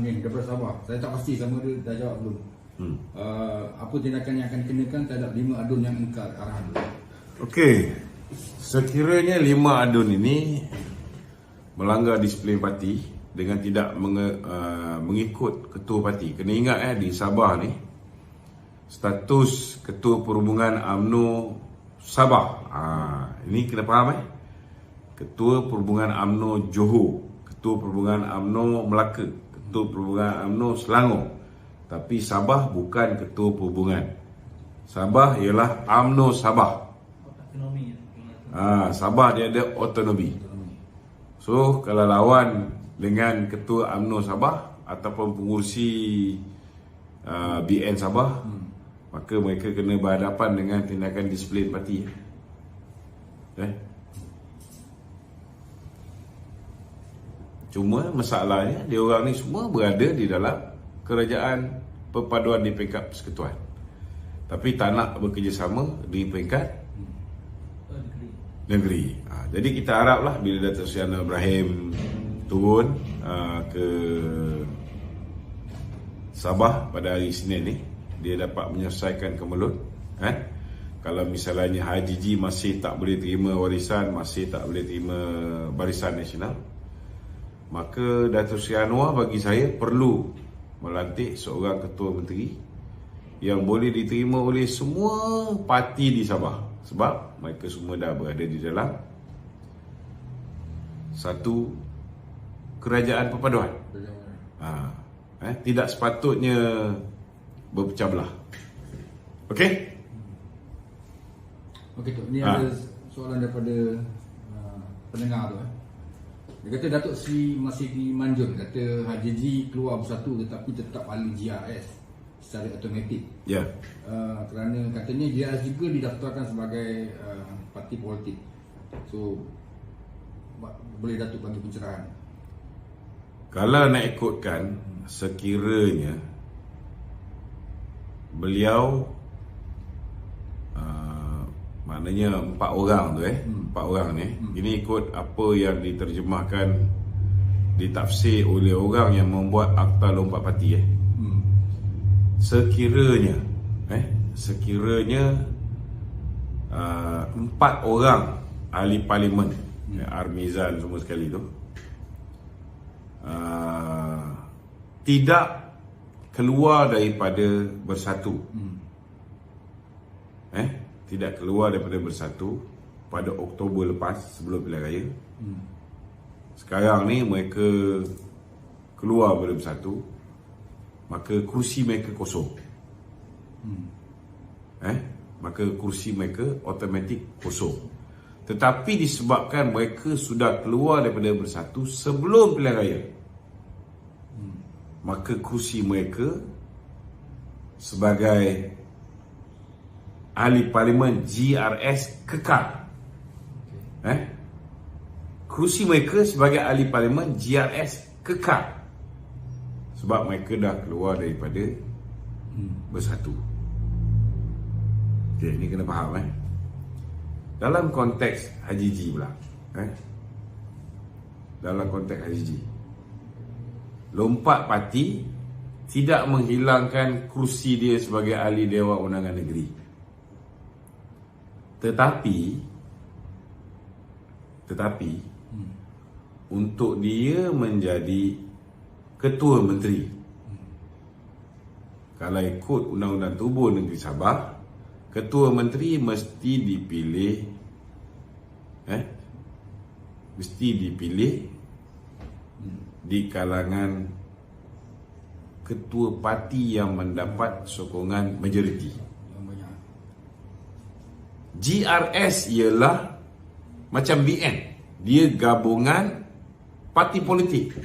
ni daripada Sabah. Saya tak pasti sama dia dah jawab belum. Apa tindakan yang akan dikenakan terhadap 5 adun yang ingkar arahan tu? Okey. Sekiranya 5 adun ini melanggar disiplin parti dengan tidak mengikut ketua parti. Kena ingat di Sabah ni status ketua perhubungan UMNO Sabah. Ini kena faham Ketua perhubungan UMNO Johor, ketua perhubungan UMNO Melaka, ketua perhubungan UMNO Selangor. Tapi Sabah bukan ketua perhubungan. Sabah ialah UMNO Sabah. Sabah dia ada otonomi. So kalau lawan dengan ketua UMNO Sabah ataupun pengurusi BN Sabah, maka mereka kena berhadapan dengan tindakan disiplin parti. Cuma masalahnya dia orang ni semua berada di dalam kerajaan perpaduan di peringkat persekutuan, tapi tak nak bekerjasama di peringkat negeri. Jadi kita haraplah bila Datuk Seri Anwar Ibrahim turun ke Sabah pada hari Isnin ni, dia dapat menyelesaikan kemelut. Kalau misalnya Haji G masih tak boleh terima warisan, masih tak boleh terima Barisan Nasional, maka Datuk Seri Anwar bagi saya perlu melantik seorang ketua menteri yang boleh diterima oleh semua parti di Sabah, sebab mereka semua dah berada di dalam satu kerajaan perpaduan. Tidak sepatutnya berpecah belah. Okey? Okey tu, ni ada soalan daripada pendengar tu. Dia kata Datuk Seri masih dimanjur, kata Haji G keluar bersatu tetapi tetap ahli GRS secara automatik. Ya. Kerana katanya GRS juga didaftarkan sebagai parti politik. So boleh Datuk bagi pencerahan? Kalau nak ikutkan, sekiranya beliau maknanya 4 orang tu 4 orang ni, ini ikut apa yang diterjemahkan, ditafsir oleh orang yang membuat Akta Lompat Parti. Sekiranya 4 orang ahli parlimen, Armizan semua sekali tu, tidak keluar daripada bersatu, tidak keluar daripada bersatu pada Oktober lepas sebelum pilihan raya. Sekarang ni mereka keluar daripada bersatu, maka kursi mereka kosong. Maka kursi mereka automatik kosong. Tetapi disebabkan mereka sudah keluar daripada bersatu sebelum pilihan raya, maka kursi mereka sebagai ahli parlimen GRS kekal. Kursi mereka sebagai ahli parlimen GRS kekal sebab mereka dah keluar daripada bersatu. Okay, ini kena faham. Dalam konteks Haji G pula, dalam konteks Haji G, lompat parti tidak menghilangkan kursi dia sebagai ahli Dewan Undangan Negeri. Tetapi untuk dia menjadi ketua menteri, kalau ikut Undang-Undang Tubuh Negeri Sabah, ketua menteri mesti dipilih di kalangan ketua parti yang mendapat sokongan majoriti. GRS ialah macam BN, dia gabungan parti politik.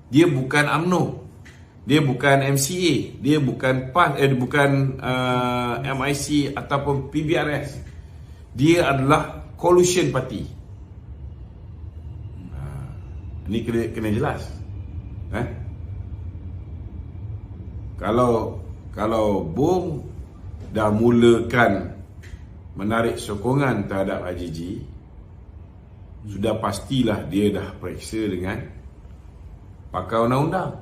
Dia bukan UMNO, dia bukan MCA, dia bukan MIC ataupun PBRS. Dia adalah coalition party. Ini kena jelas. Kalau Bung dah mulakan menarik sokongan terhadap Haji G, sudah pastilah dia dah periksa dengan pakar undang-undang.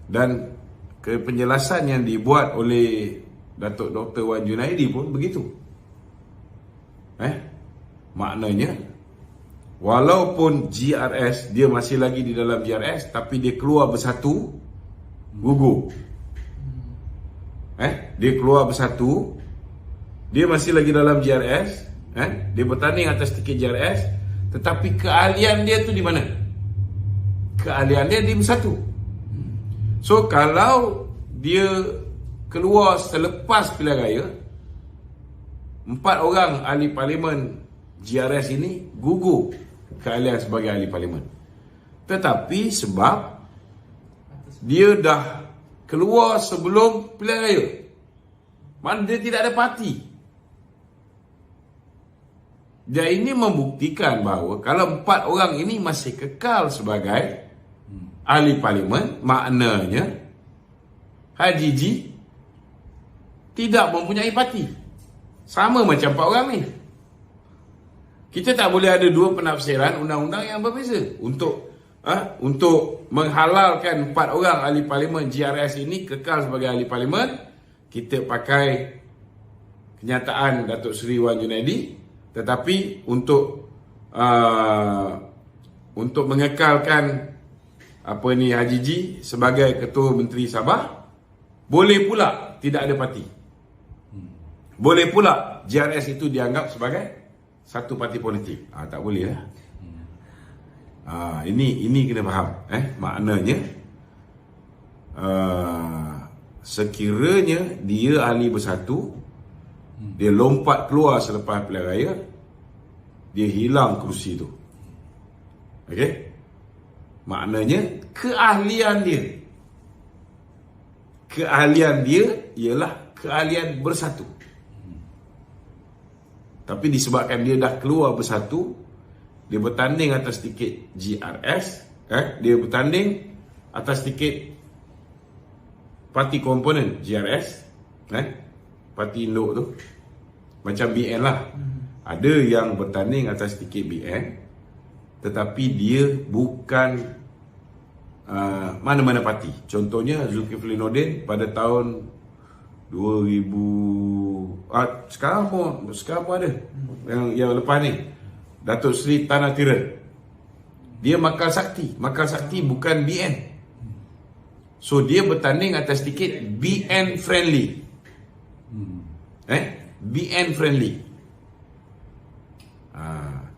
Dan penjelasan yang dibuat oleh Datuk Dr. Wan Junaidi pun begitu. Maknanya walaupun GRS dia masih lagi di dalam GRS, tapi dia keluar bersatu, gugur. Dia keluar bersatu, dia masih lagi dalam GRS, dia bertanding atas tiket GRS, tetapi keahlian dia tu di mana? Keahlian dia di bersatu. So kalau dia keluar selepas pilihan raya, 4 orang ahli parlimen GRS ini gugur keahlian sebagai ahli parlimen. Tetapi sebab dia dah keluar sebelum pilihan raya, mana dia tidak ada parti. Dan ini membuktikan bahawa kalau 4 orang ini masih kekal sebagai ahli parlimen, maknanya Haji G tidak mempunyai parti. Sama macam 4 orang ni. Kita tak boleh ada dua penafsiran undang-undang yang berbeza. Untuk menghalalkan 4 orang ahli parlimen GRS ini kekal sebagai ahli parlimen, kita pakai kenyataan Datuk Seri Wan Junaidi. Tetapi untuk mengekalkan Haji G sebagai Ketua Menteri Sabah, boleh pula tidak ada parti. Boleh pula GRS itu dianggap sebagai satu parti politik. Tak boleh lah. Ini kena faham. Maknanya sekiranya dia ahli bersatu, dia lompat keluar selepas pilihan raya, dia hilang kerusi tu. Okey? Maknanya keahlian dia ialah keahlian bersatu. Tapi disebabkan dia dah keluar bersatu, dia bertanding atas tiket GRS, dia bertanding atas tiket parti komponen GRS, parti induk tu, macam BN lah. Ada yang bertanding atas tiket BN, tetapi dia bukan mana-mana parti. Contohnya Zulkifli Nordin pada tahun 2000, sekarang pun ada yang lepas ni, Datuk Seri Tanah Tiran, dia Makal Sakti bukan BN. So dia bertanding atas tiket BN friendly. BN friendly.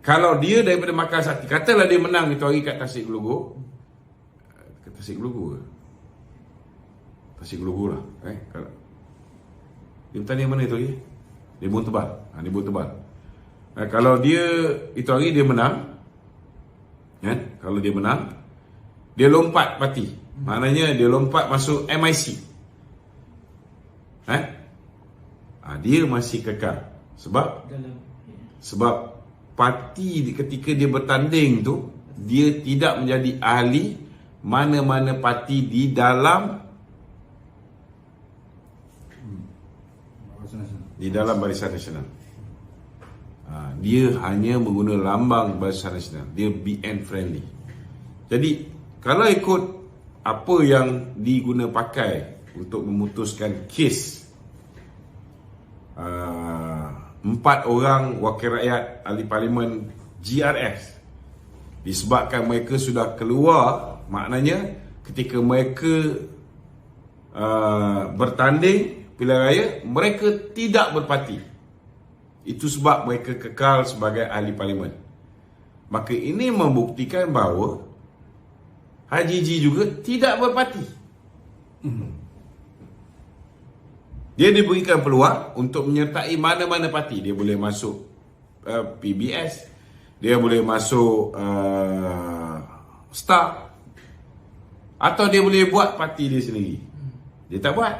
Kalau dia daripada Makal Sakti, katalah dia menang itu hari kat Tasik Gelugur. Tasik Gelugur lah. Dia bertanding mana itu hari? Dia Buun Tebal. Kalau dia itu hari dia menang, kalau dia menang, dia lompat parti. Maknanya dia lompat masuk MIC. Dia masih kekal. Sebab parti ketika dia bertanding tu, dia tidak menjadi ahli mana-mana parti di dalam Barisan Nasional. Dia hanya menggunakan lambang Barisan Nasional. Dia BN friendly. Jadi kalau ikut apa yang diguna pakai untuk memutuskan kes 4 orang wakil rakyat ahli parlimen GRS, disebabkan mereka sudah keluar, maknanya ketika mereka bertanding pilihan raya, mereka tidak berparti. Itu sebab mereka kekal sebagai ahli parlimen. Maka ini membuktikan bahawa Haji G juga tidak berparti. Dia diberikan peluang untuk menyertai mana-mana parti. Dia boleh masuk PBS, dia boleh masuk Star, atau dia boleh buat parti dia sendiri. Dia tak buat.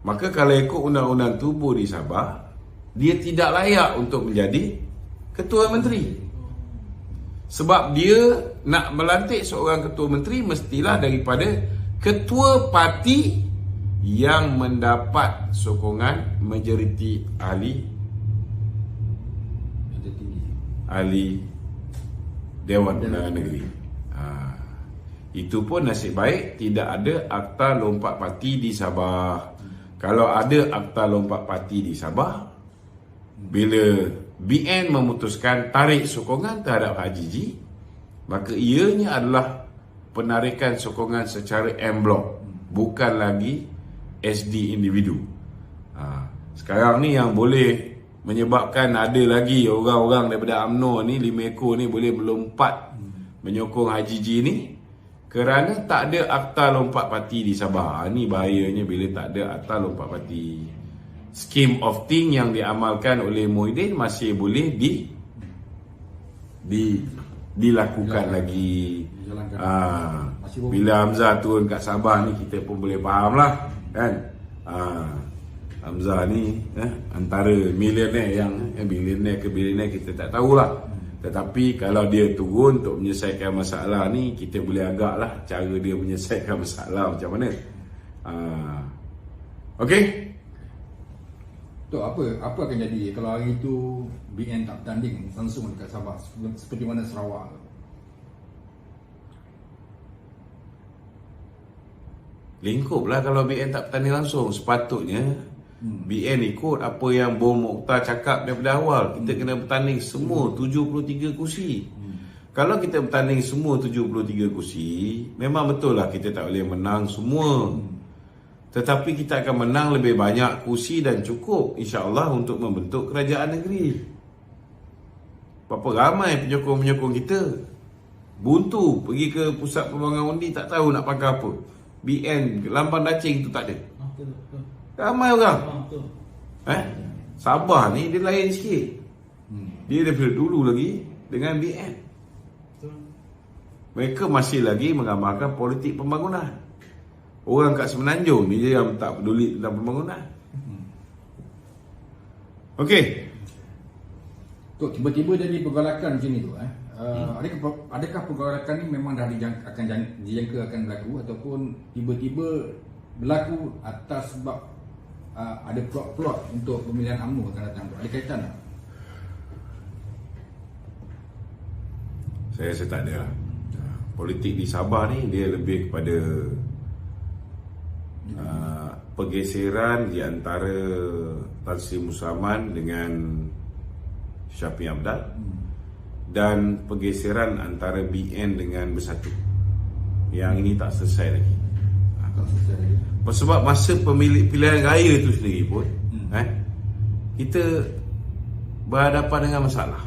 Maka kalau ikut undang-undang tubuh di Sabah, dia tidak layak untuk menjadi Ketua Menteri. Sebab dia nak melantik seorang Ketua Menteri, mestilah daripada Ketua Parti yang mendapat sokongan majoriti ahli Dewan Undangan Negeri. Itu pun nasib baik tidak ada akta lompat parti di Sabah. Kalau ada akta lompat parti di Sabah, bila BN memutuskan tarik sokongan terhadap Haji G, maka ianya adalah penarikan sokongan secara en blok, bukan lagi SD individu. Sekarang ni yang boleh menyebabkan ada lagi orang-orang daripada UMNO ni, 5 ekor ni boleh melompat menyokong Haji G ni kerana tak ada akta lompat parti di Sabah. Ni bahayanya bila tak ada akta lompat parti. Scheme of thing yang diamalkan oleh Muhyiddin masih boleh dilakukan lagi. Bila Hamzah turun kat Sabah ni, kita pun boleh faham lah kan. Hamzah ni antara milioner yang bilioner ke bilioner kita tak tahulah. Tetapi kalau dia turun untuk menyelesaikan masalah ni, kita boleh agak lah cara dia menyelesaikan masalah macam mana. Okey. Tok, apa akan jadi kalau hari itu BN tak bertanding langsung dekat Sabah seperti mana Sarawak? Lingkup lah kalau BN tak bertanding langsung. Sepatutnya BN ikut apa yang Bom Mokhtar cakap daripada awal. Kita kena bertanding semua 73 kursi. Kalau kita bertanding semua 73 kursi, memang betul lah kita tak boleh menang semua. Tetapi kita akan menang lebih banyak kursi dan cukup insya-Allah untuk membentuk kerajaan negeri. Berapa ramai penyokong-penyokong kita buntu pergi ke pusat pembangunan undi, tak tahu nak pakai apa. BN lambang dacing tu tak ada. Ramai orang. Sabah ni dia lain sikit. Dia daripada dulu lagi dengan BN. Mereka masih lagi menggambarkan politik pembangunan. Orang kat Semenanjung ni je yang tak peduli tentang pembangunan. Okey. Tok, tiba-tiba jadi pergolakan macam ni tu. Adakah pergolakan ni memang dah dijangka akan berlaku, ataupun tiba-tiba berlaku atas sebab ada plot-plot untuk pemilihan UMNO akan datang? Ada kaitan tak? Saya rasa tak ada lah. Politik di Sabah ni dia lebih kepada pergeseran di antara Tan Sri Musaman dengan Syafiq Abdal, dan pergeseran antara BN dengan Bersatu. Yang ini tak selesai lagi. Sebab masa pilihan raya itu sendiri pun kita berhadapan dengan masalah.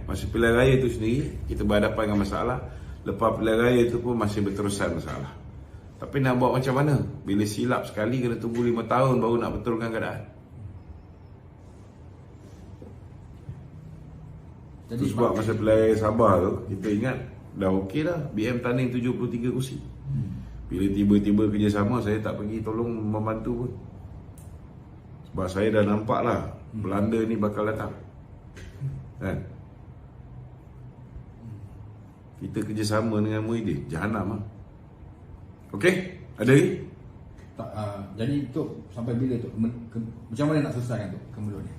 Masa pilihan raya itu sendiri kita berhadapan dengan masalah. Lepas pilihan raya itu pun masih berterusan masalah. Tapi nak buat macam mana? Bila silap sekali kena tunggu 5 tahun baru nak betulkan keadaan. Jadi sebab masa pilihan raya Sabah tu, kita ingat dah okey dah, BM tanding 73 kursi. Bila tiba-tiba kerjasama, saya tak pergi tolong membantu pun. Sebab saya dah nampak lah Belanda ni bakal datang. Kan? Kita kerjasama dengan Muhyiddin, jahanam lah. Okey? Ada lagi? Tak, jadi tu sampai bila tu? Macam mana nak selesaikan tu kemudian ni?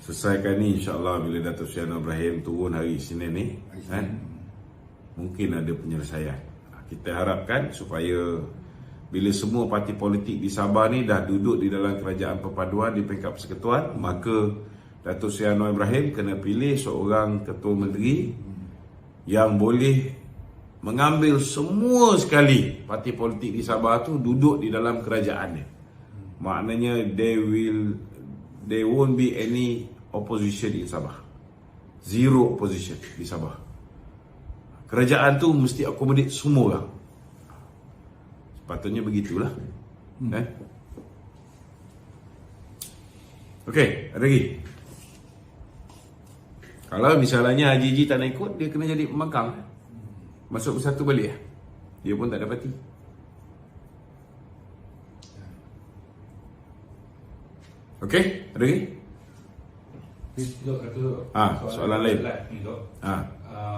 Selesaikan ni insya-Allah bila Datuk Seri Anwar Ibrahim turun hari Isnin ni, mungkin ada penyelesaian. Kita harapkan supaya bila semua parti politik di Sabah ni dah duduk di dalam kerajaan perpaduan di peringkat persekutuan, maka Datuk Seri Anwar Ibrahim kena pilih seorang ketua menteri yang boleh mengambil semua sekali parti politik di Sabah tu duduk di dalam kerajaannya. Maknanya there won't be any opposition in Sabah. Zero opposition di Sabah. Kerajaan tu mesti akomodat semua orang. Sepatutnya begitulah. Okey, ada lagi? Kalau misalnya Haji G tak nak ikut, dia kena jadi pembangkang. Masuk Bersatu balik lah. Dia pun tak ada parti. Okey, ada lagi? Soalan lain.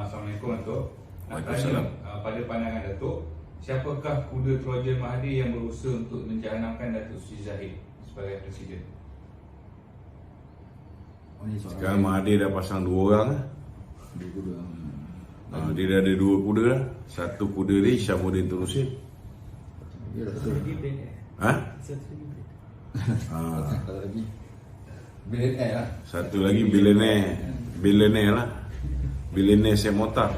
Assalamualaikum Datuk. Nak Waalaikumsalam. tanya, pada pandangan Datuk, siapakah kuda Trojan Mahathir yang berusaha untuk menjahanamkan Datuk Sri Zahid sebagai Presiden? Sekarang Mahathir dah pasang 2 orang lah. Dia dah ada 2 kuda dah. Satu kuda ni Syamuddin Turusin. Ya, betul. Ha? Satu lagi billionaire lah. Satu lagi billionaire lah. Billionaire Semotar.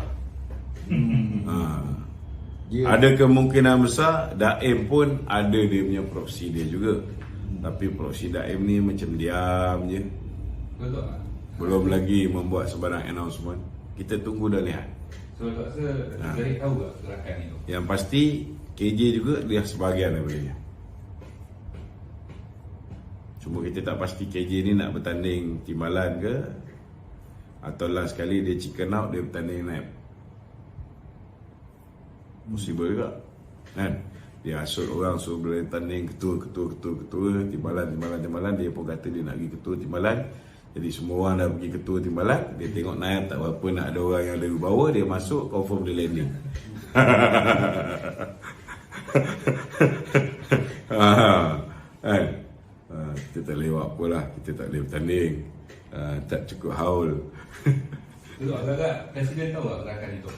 Dia Ada kemungkinan besar Daim pun ada dia punya proksi dia juga. Tapi proksi Daim ni macam diam je. Betul tak? Belum lagi membuat sebarang announcement. Kita tunggu dah lihat. So Dr. Rasa Zahid tahu tak gerakan itu? Yang pasti KJ juga dia sebahagian daripada dia. Cuma kita tak pasti KJ ni nak bertanding timbalan ke, atau last sekali dia chicken out, dia bertanding naib. Possible juga kan? Dia asut orang suruh bertanding ketua timbalan. Dia pun kata dia nak pergi ketua timbalan. Jadi semua orang dah pergi ketua timbalan. Dia tengok naib tak berapa, nak ada orang yang ada bawah, dia masuk, confirm dia landing. Kan? Kita tak boleh buat apa lah. Kita tak boleh bertanding. Tak cukup haul. Betul, agak-agak Presiden tahu tak gerakan itu?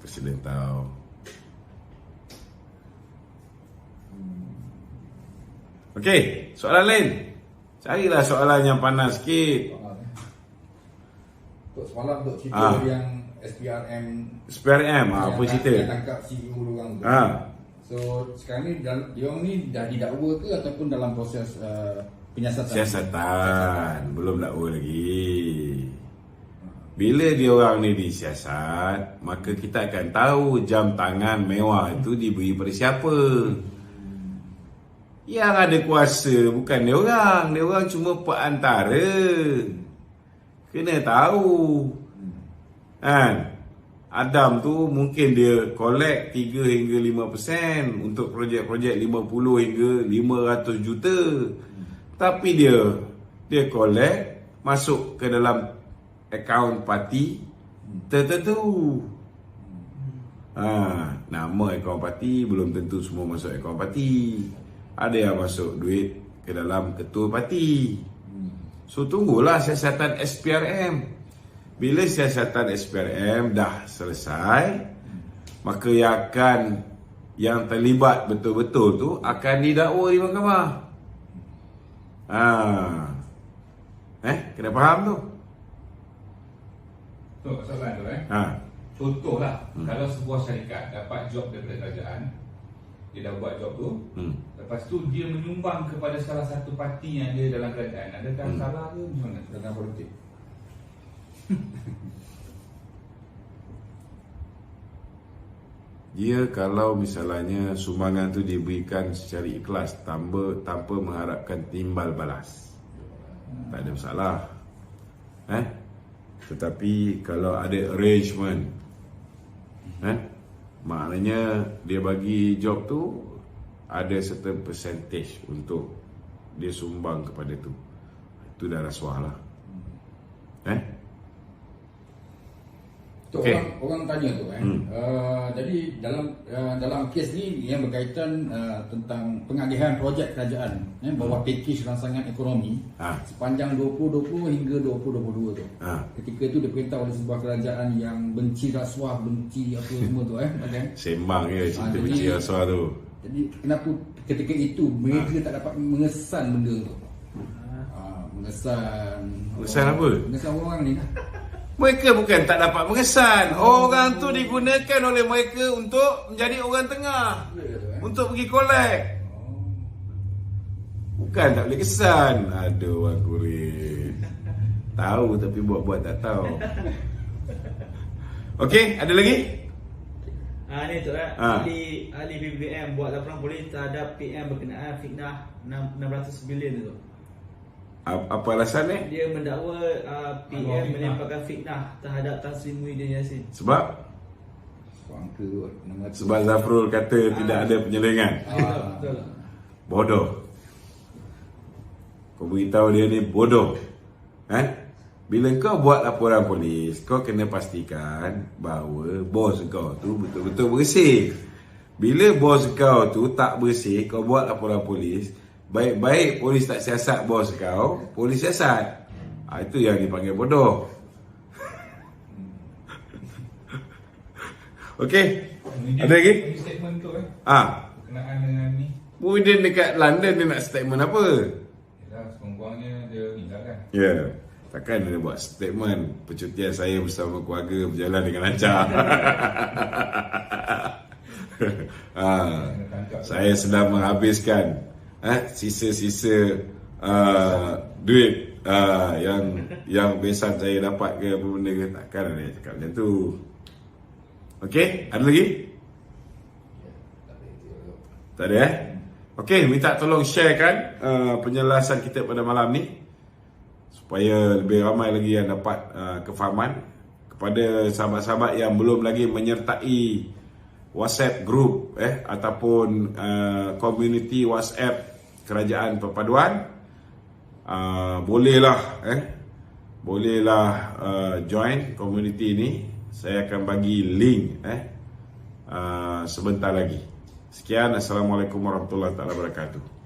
Presiden tahu. Okey, soalan lain. Carilah soalan yang panas sikit. Untuk semalam untuk cerita yang SPRM apa cerita? yang tangkap CEO diorang tu. So sekarang ni diorang ni dah didakwa ke ataupun dalam proses penyiasatan? Siasatan. Belum dakwa lagi. Bila diorang ni disiasat, maka kita akan tahu jam tangan mewah itu diberi pada siapa. Yang ada kuasa bukan diorang. Diorang cuma perantara. Kena tahu. Kan? Adam tu mungkin dia collect 3 hingga 5% untuk projek-projek 50 hingga 500 juta. Tapi dia collect masuk ke dalam akaun parti tertentu. Nama akaun parti belum tentu semua masuk akaun parti. Ada yang masuk duit ke dalam ketua parti. So tunggulah siasatan SPRM. Bila siasatan SPRM dah selesai, maka yang terlibat betul-betul tu akan didakwa di mahkamah. Kena faham tu? So, soalan tu contohlah, kalau sebuah syarikat dapat job daripada kerajaan, dia dah buat job tu, lepas tu dia menyumbang kepada salah satu parti yang ada dalam kerajaan. Adakah salah ke macam mana? Dalam politik. Dia kalau misalnya sumbangan tu diberikan secara ikhlas tanpa mengharapkan timbal balas, tak ada masalah. Tetapi kalau ada arrangement, maknanya dia bagi job tu ada certain percentage untuk dia sumbang kepada tu. Itu dah rasuah lah. Okay. Orang tanya tu jadi dalam kes ni yang berkaitan tentang pengagihan projek kerajaan bawah pakej rangsangan ekonomi sepanjang 2020 hingga 2022 tu. Ketika itu diperintah oleh sebuah kerajaan yang benci rasuah, benci apa semua tu Sembang je cerita benci rasuah tu. Jadi kenapa ketika itu mereka tak dapat mengesan benda tu? Mengesan apa? Mengesan orang ni. Mereka bukan tak dapat mengesan. Orang tu digunakan oleh mereka untuk menjadi orang tengah, untuk pergi collect. Bukan tak boleh kesan. Aduh, orang kurit. Tahu tapi buat-buat tak tahu. Okey, ada lagi? Ni tu ahli BBM buat laporan polis terhadap PM berkenaan fitnah 600 bilion tu. Apa alasan ni? Dia mendakwa PM melemparkan fitnah terhadap Tan Sri Muhyiddin Yassin. Sebab Zafrul kata tidak ada penyelewengan. Betul. Bodoh. Kau beritahu dia ni bodoh. Bila kau buat laporan polis, kau kena pastikan bahawa bos kau tu betul-betul bersih. Bila bos kau tu tak bersih, kau buat laporan polis, baik-baik polis tak siasat bos kau, polis siasat. Itu yang dipanggil bodoh. Okey. Ada lagi? Statement tu berkenaan dengan ni. Muhyiddin dekat London dia nak statement apa? Yalah, sekurang-kurangnya dia tinggal kan. Ya. Takkan dia buat statement percutian saya bersama keluarga berjalan dengan lancar. Saya sedang menghabiskan sisa-sisa duit yang besan saya dapat ke apa benda ke. Takkan dia cakap macam tu. Okey, ada lagi? Tak ada Okey, minta tolong sharekan penjelasan kita pada malam ni supaya lebih ramai lagi yang dapat kefahaman. Kepada sahabat-sahabat yang belum lagi menyertai WhatsApp group ataupun community WhatsApp Kerajaan Perpaduan, bolehlah join community ni. Saya akan bagi link sebentar lagi. Sekian, Assalamualaikum warahmatullahi wabarakatuh.